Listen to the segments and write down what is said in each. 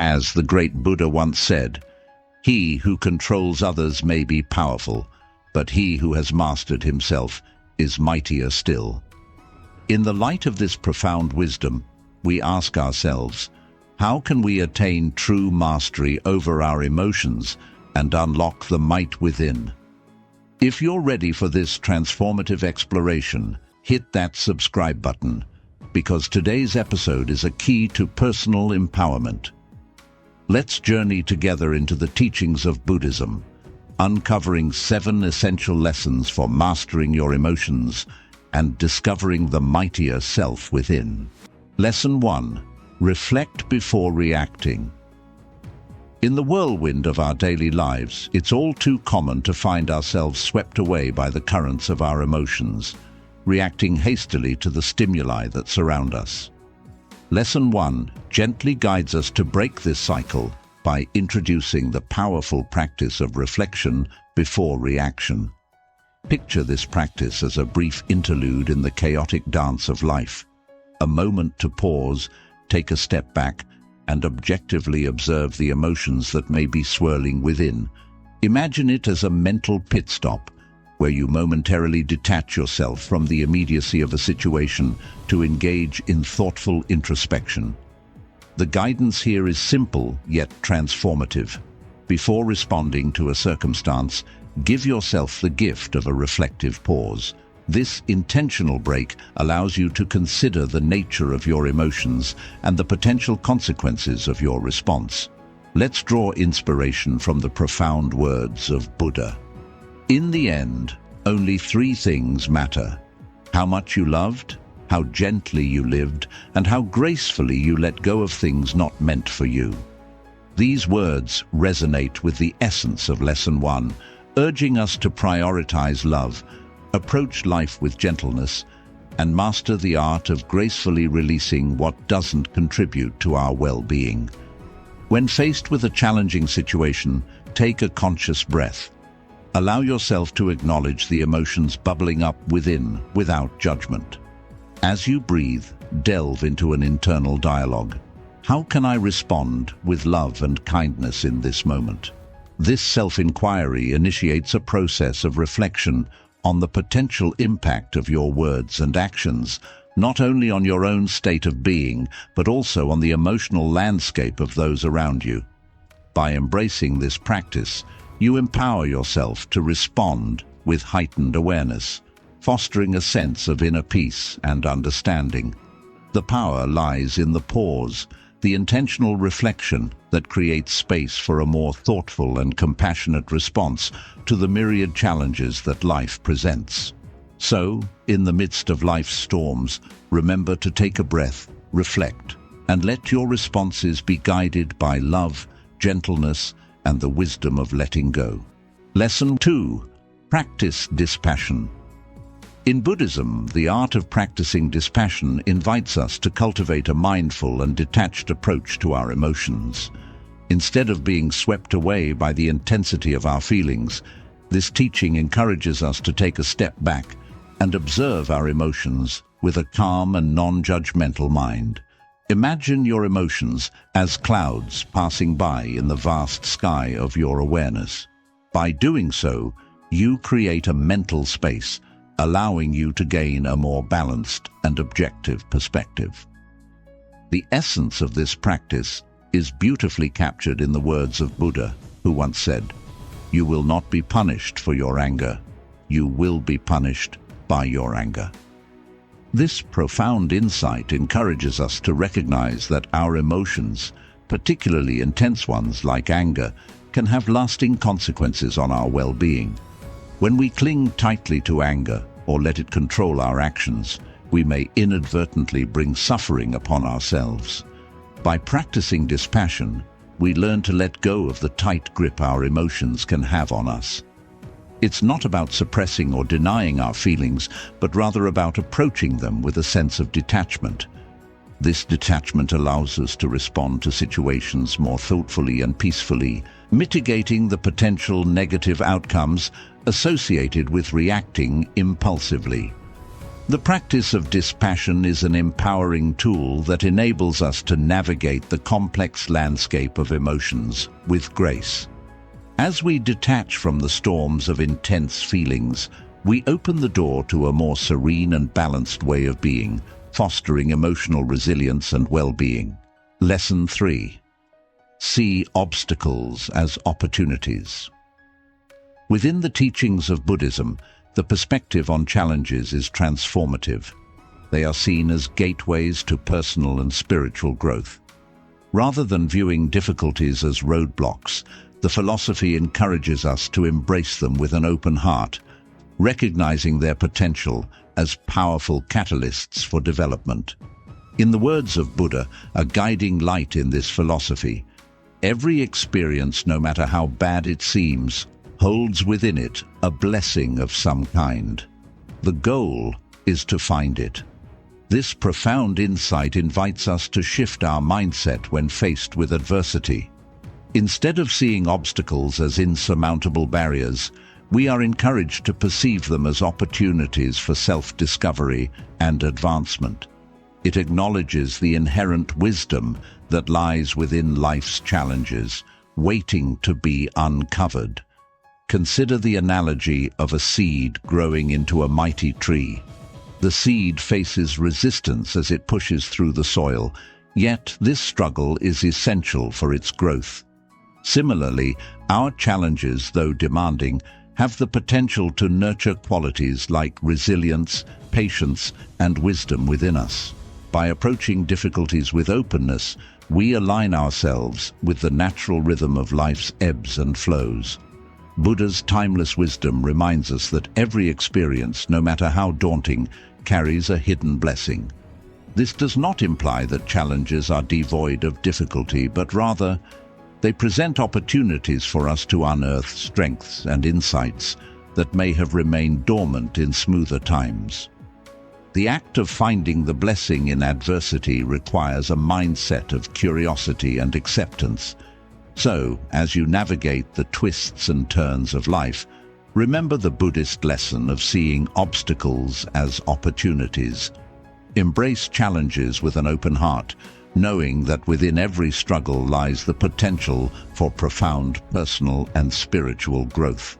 As the great Buddha once said, "He who controls others may be powerful, but he who has mastered himself is mightier still." In the light of this profound wisdom, we ask ourselves, how can we attain true mastery over our emotions and unlock the might within? If you're ready for this transformative exploration, hit that subscribe button, because today's episode is a key to personal empowerment. Let's journey together into the teachings of Buddhism, uncovering 7 essential lessons for mastering your emotions and discovering the mightier self within. Lesson 1. Reflect before reacting. In the whirlwind of our daily lives, it's all too common to find ourselves swept away by the currents of our emotions, reacting hastily to the stimuli that surround us. Lesson 1 gently guides us to break this cycle by introducing the powerful practice of reflection before reaction. Picture this practice as a brief interlude in the chaotic dance of life, a moment to pause, take a step back, and objectively observe the emotions that may be swirling within. Imagine it as a mental pit stop, where you momentarily detach yourself from the immediacy of a situation to engage in thoughtful introspection. The guidance here is simple yet transformative. Before responding to a circumstance, give yourself the gift of a reflective pause. This intentional break allows you to consider the nature of your emotions and the potential consequences of your response. Let's draw inspiration from the profound words of Buddha. In the end, only 3 things matter: how much you loved, how gently you lived, and how gracefully you let go of things not meant for you. These words resonate with the essence of Lesson 1, urging us to prioritize love, approach life with gentleness, and master the art of gracefully releasing what doesn't contribute to our well-being. When faced with a challenging situation, take a conscious breath. Allow yourself to acknowledge the emotions bubbling up within without judgment. As you breathe, delve into an internal dialogue. How can I respond with love and kindness in this moment? This self-inquiry initiates a process of reflection on the potential impact of your words and actions, not only on your own state of being, but also on the emotional landscape of those around you. By embracing this practice, you empower yourself to respond with heightened awareness, fostering a sense of inner peace and understanding. The power lies in the pause, the intentional reflection that creates space for a more thoughtful and compassionate response to the myriad challenges that life presents. So, in the midst of life's storms, remember to take a breath, reflect, and let your responses be guided by love, gentleness, and the wisdom of letting go. Lesson 2. Practice dispassion. In Buddhism, the art of practicing dispassion invites us to cultivate a mindful and detached approach to our emotions. Instead of being swept away by the intensity of our feelings, this teaching encourages us to take a step back and observe our emotions with a calm and non-judgmental mind. Imagine your emotions as clouds passing by in the vast sky of your awareness. By doing so, you create a mental space, allowing you to gain a more balanced and objective perspective. The essence of this practice is beautifully captured in the words of Buddha, who once said, "You will not be punished for your anger. You will be punished by your anger." This profound insight encourages us to recognize that our emotions, particularly intense ones like anger, can have lasting consequences on our well-being. When we cling tightly to anger or let it control our actions, we may inadvertently bring suffering upon ourselves. By practicing dispassion, we learn to let go of the tight grip our emotions can have on us. It's not about suppressing or denying our feelings, but rather about approaching them with a sense of detachment. This detachment allows us to respond to situations more thoughtfully and peacefully, mitigating the potential negative outcomes associated with reacting impulsively. The practice of dispassion is an empowering tool that enables us to navigate the complex landscape of emotions with grace. As we detach from the storms of intense feelings, we open the door to a more serene and balanced way of being, fostering emotional resilience and well-being. Lesson 3. See obstacles as opportunities. Within the teachings of Buddhism, the perspective on challenges is transformative. They are seen as gateways to personal and spiritual growth. Rather than viewing difficulties as roadblocks, the philosophy encourages us to embrace them with an open heart, recognizing their potential as powerful catalysts for development. In the words of Buddha, a guiding light in this philosophy, every experience, no matter how bad it seems, holds within it a blessing of some kind. The goal is to find it. This profound insight invites us to shift our mindset when faced with adversity. Instead of seeing obstacles as insurmountable barriers, we are encouraged to perceive them as opportunities for self-discovery and advancement. It acknowledges the inherent wisdom that lies within life's challenges, waiting to be uncovered. Consider the analogy of a seed growing into a mighty tree. The seed faces resistance as it pushes through the soil, yet this struggle is essential for its growth. Similarly, our challenges, though demanding, have the potential to nurture qualities like resilience, patience, and wisdom within us. By approaching difficulties with openness, we align ourselves with the natural rhythm of life's ebbs and flows. Buddha's timeless wisdom reminds us that every experience, no matter how daunting, carries a hidden blessing. This does not imply that challenges are devoid of difficulty, but rather, they present opportunities for us to unearth strengths and insights that may have remained dormant in smoother times. The act of finding the blessing in adversity requires a mindset of curiosity and acceptance. So, as you navigate the twists and turns of life, remember the Buddhist lesson of seeing obstacles as opportunities. Embrace challenges with an open heart, knowing that within every struggle lies the potential for profound personal and spiritual growth.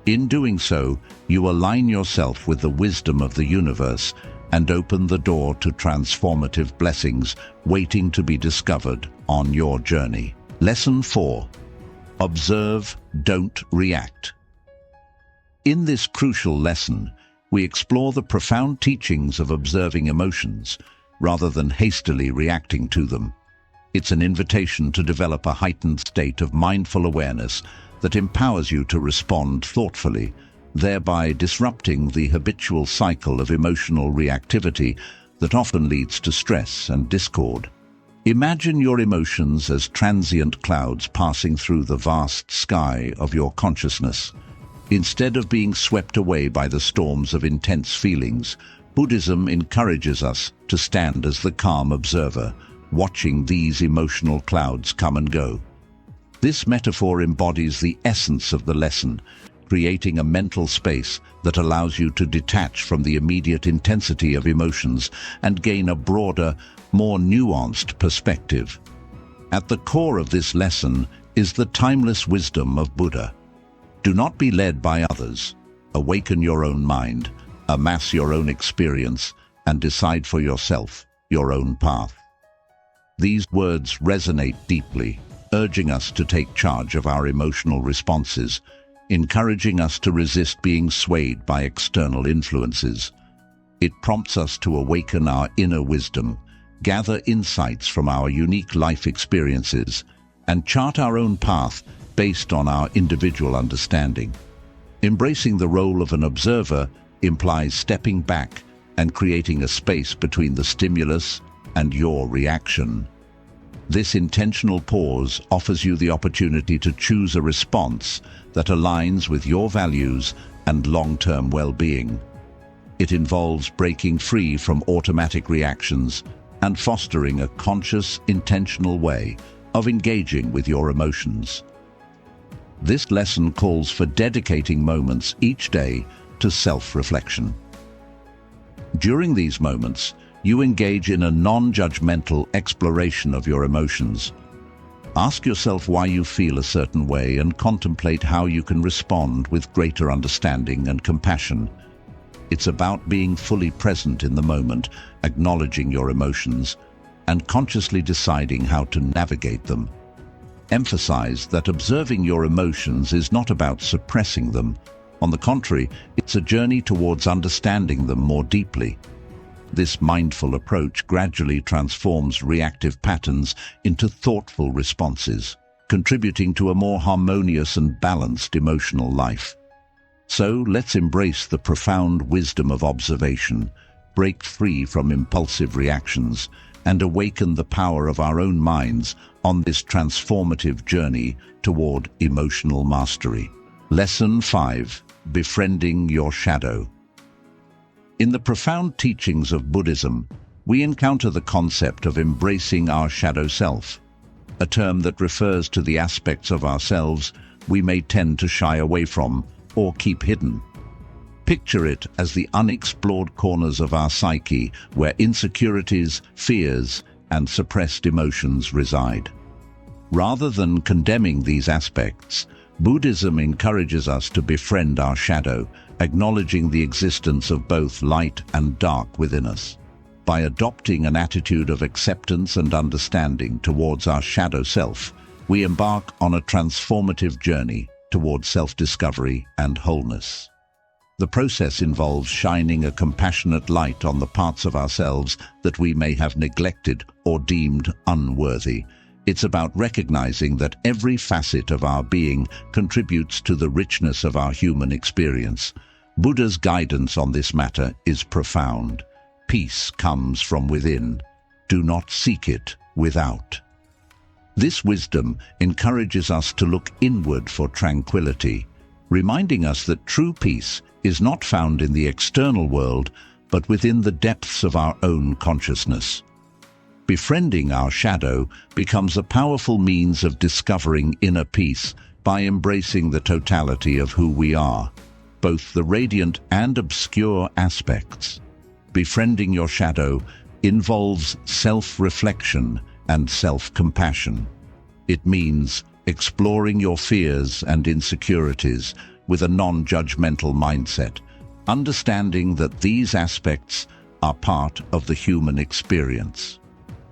In doing so, you align yourself with the wisdom of the universe and open the door to transformative blessings waiting to be discovered on your journey. Lesson 4. Observe, don't react. In this crucial lesson, we explore the profound teachings of observing emotions, rather than hastily reacting to them. It's an invitation to develop a heightened state of mindful awareness that empowers you to respond thoughtfully, thereby disrupting the habitual cycle of emotional reactivity that often leads to stress and discord. Imagine your emotions as transient clouds passing through the vast sky of your consciousness. Instead of being swept away by the storms of intense feelings, Buddhism encourages us to stand as the calm observer, watching these emotional clouds come and go. This metaphor embodies the essence of the lesson, creating a mental space that allows you to detach from the immediate intensity of emotions and gain a broader, more nuanced perspective. At the core of this lesson is the timeless wisdom of Buddha. Do not be led by others. Awaken your own mind, amass your own experience, and decide for yourself your own path. These words resonate deeply, urging us to take charge of our emotional responses, encouraging us to resist being swayed by external influences. It prompts us to awaken our inner wisdom, gather insights from our unique life experiences, and chart our own path based on our individual understanding. Embracing the role of an observer implies stepping back and creating a space between the stimulus and your reaction. This intentional pause offers you the opportunity to choose a response that aligns with your values and long-term well-being. It involves breaking free from automatic reactions and fostering a conscious, intentional way of engaging with your emotions. This lesson calls for dedicating moments each day to self-reflection. During these moments, you engage in a non-judgmental exploration of your emotions. Ask yourself why you feel a certain way and contemplate how you can respond with greater understanding and compassion. It's about being fully present in the moment, acknowledging your emotions, and consciously deciding how to navigate them. Emphasize that observing your emotions is not about suppressing them. On the contrary, it's a journey towards understanding them more deeply. This mindful approach gradually transforms reactive patterns into thoughtful responses, contributing to a more harmonious and balanced emotional life. So let's embrace the profound wisdom of observation, break free from impulsive reactions, and awaken the power of our own minds on this transformative journey toward emotional mastery. Lesson 5: Befriending your shadow. In the profound teachings of Buddhism, we encounter the concept of embracing our shadow self, a term that refers to the aspects of ourselves we may tend to shy away from or keep hidden. Picture it as the unexplored corners of our psyche where insecurities, fears, and suppressed emotions reside. Rather than condemning these aspects, Buddhism encourages us to befriend our shadow, acknowledging the existence of both light and dark within us. By adopting an attitude of acceptance and understanding towards our shadow self, we embark on a transformative journey towards self-discovery and wholeness. The process involves shining a compassionate light on the parts of ourselves that we may have neglected or deemed unworthy. It's about recognizing that every facet of our being contributes to the richness of our human experience. Buddha's guidance on this matter is profound. Peace comes from within. Do not seek it without. This wisdom encourages us to look inward for tranquility, reminding us that true peace is not found in the external world, but within the depths of our own consciousness. Befriending our shadow becomes a powerful means of discovering inner peace by embracing the totality of who we are, both the radiant and obscure aspects. Befriending your shadow involves self-reflection and self-compassion. It means exploring your fears and insecurities with a non-judgmental mindset, understanding that these aspects are part of the human experience.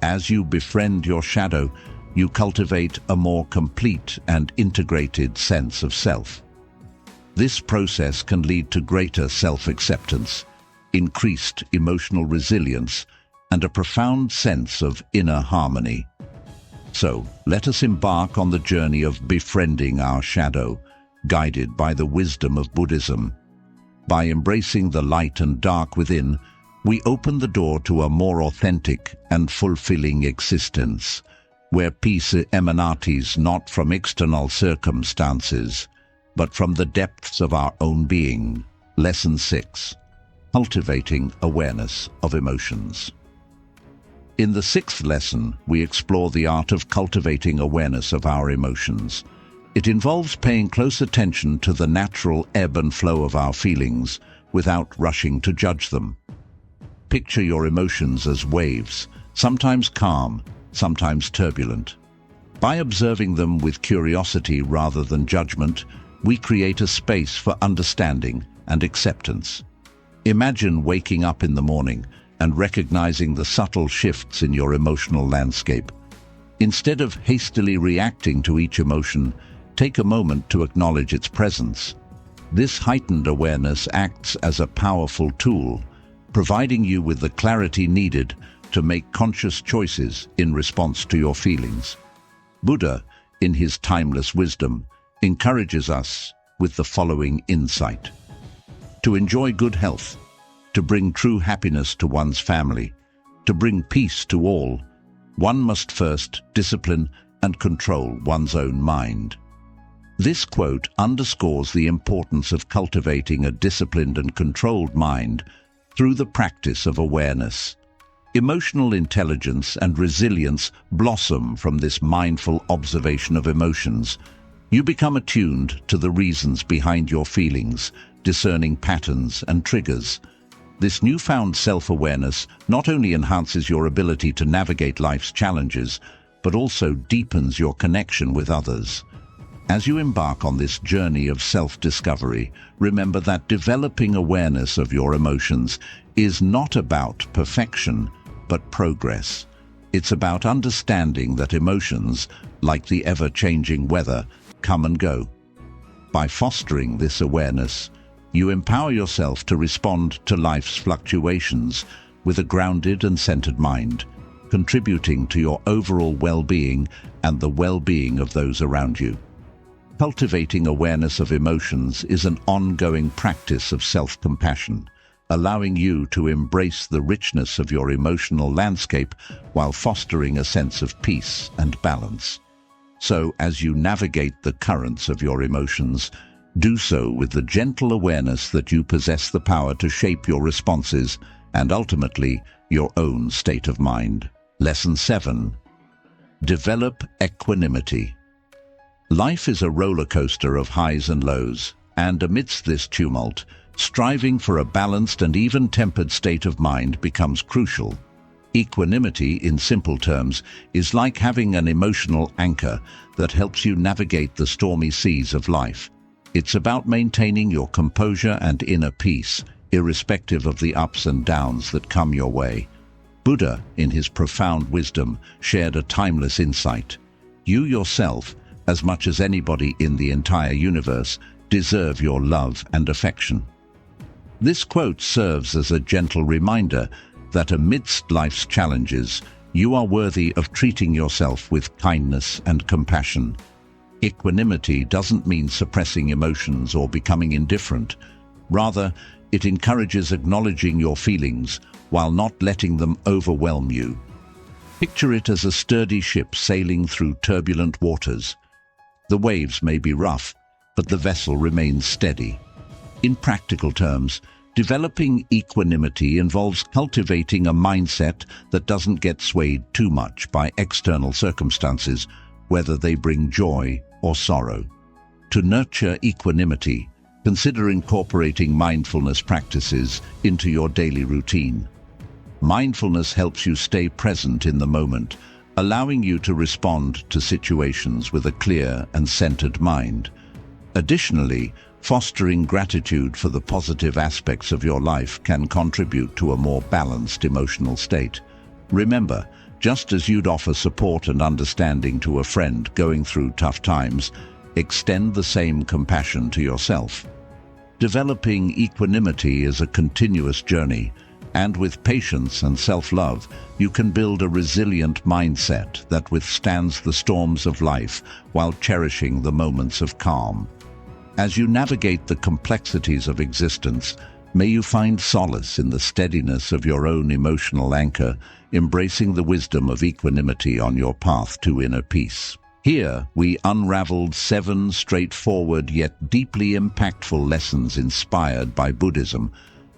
As you befriend your shadow, you cultivate a more complete and integrated sense of self. This process can lead to greater self-acceptance, increased emotional resilience, and a profound sense of inner harmony. So, let us embark on the journey of befriending our shadow, guided by the wisdom of Buddhism. By embracing the light and dark within, we open the door to a more authentic and fulfilling existence, where peace emanates not from external circumstances, but from the depths of our own being. Lesson 6: Cultivating awareness of emotions. In the 6th lesson, we explore the art of cultivating awareness of our emotions. It involves paying close attention to the natural ebb and flow of our feelings without rushing to judge them. Picture your emotions as waves, sometimes calm, sometimes turbulent. By observing them with curiosity rather than judgment, we create a space for understanding and acceptance. Imagine waking up in the morning and recognizing the subtle shifts in your emotional landscape. Instead of hastily reacting to each emotion, take a moment to acknowledge its presence. This heightened awareness acts as a powerful tool, providing you with the clarity needed to make conscious choices in response to your feelings. Buddha, in his timeless wisdom, encourages us with the following insight: to enjoy good health, to bring true happiness to one's family, to bring peace to all, one must first discipline and control one's own mind. This quote underscores the importance of cultivating a disciplined and controlled mind through the practice of awareness. Emotional intelligence and resilience blossom from this mindful observation of emotions. You become attuned to the reasons behind your feelings, discerning patterns and triggers. This newfound self-awareness not only enhances your ability to navigate life's challenges, but also deepens your connection with others. As you embark on this journey of self-discovery, remember that developing awareness of your emotions is not about perfection, but progress. It's about understanding that emotions, like the ever-changing weather, come and go. By fostering this awareness, you empower yourself to respond to life's fluctuations with a grounded and centered mind, contributing to your overall well-being and the well-being of those around you. Cultivating awareness of emotions is an ongoing practice of self-compassion, allowing you to embrace the richness of your emotional landscape while fostering a sense of peace and balance. So, as you navigate the currents of your emotions, do so with the gentle awareness that you possess the power to shape your responses and ultimately your own state of mind. Lesson 7. Develop equanimity. Life is a roller coaster of highs and lows, and amidst this tumult, striving for a balanced and even-tempered state of mind becomes crucial. Equanimity, in simple terms, is like having an emotional anchor that helps you navigate the stormy seas of life. It's about maintaining your composure and inner peace, irrespective of the ups and downs that come your way. Buddha, in his profound wisdom, shared a timeless insight. You yourself, as much as anybody in the entire universe, deserve your love and affection. This quote serves as a gentle reminder that amidst life's challenges, you are worthy of treating yourself with kindness and compassion. Equanimity doesn't mean suppressing emotions or becoming indifferent. Rather, it encourages acknowledging your feelings while not letting them overwhelm you. Picture it as a sturdy ship sailing through turbulent waters. The waves may be rough, but the vessel remains steady. In practical terms, developing equanimity involves cultivating a mindset that doesn't get swayed too much by external circumstances, whether they bring joy or sorrow. To nurture equanimity, consider incorporating mindfulness practices into your daily routine. Mindfulness helps you stay present in the moment, allowing you to respond to situations with a clear and centered mind. Additionally, fostering gratitude for the positive aspects of your life can contribute to a more balanced emotional state. Remember, just as you'd offer support and understanding to a friend going through tough times, extend the same compassion to yourself. Developing equanimity is a continuous journey, and with patience and self-love, you can build a resilient mindset that withstands the storms of life while cherishing the moments of calm. As you navigate the complexities of existence, may you find solace in the steadiness of your own emotional anchor, embracing the wisdom of equanimity on your path to inner peace. Here, we unraveled 7 straightforward yet deeply impactful lessons inspired by Buddhism,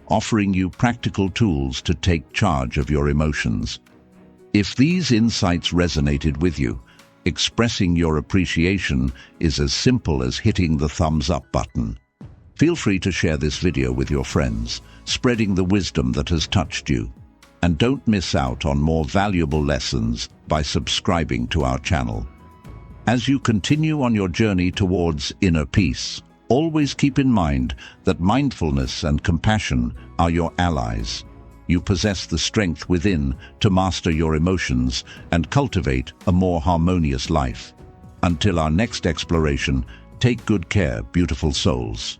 offering you practical tools to take charge of your emotions. If these insights resonated with you, expressing your appreciation is as simple as hitting the thumbs up button. Feel free to share this video with your friends, spreading the wisdom that has touched you. And don't miss out on more valuable lessons by subscribing to our channel. As you continue on your journey towards inner peace, always keep in mind that mindfulness and compassion are your allies. You possess the strength within to master your emotions and cultivate a more harmonious life. Until our next exploration, take good care, beautiful souls.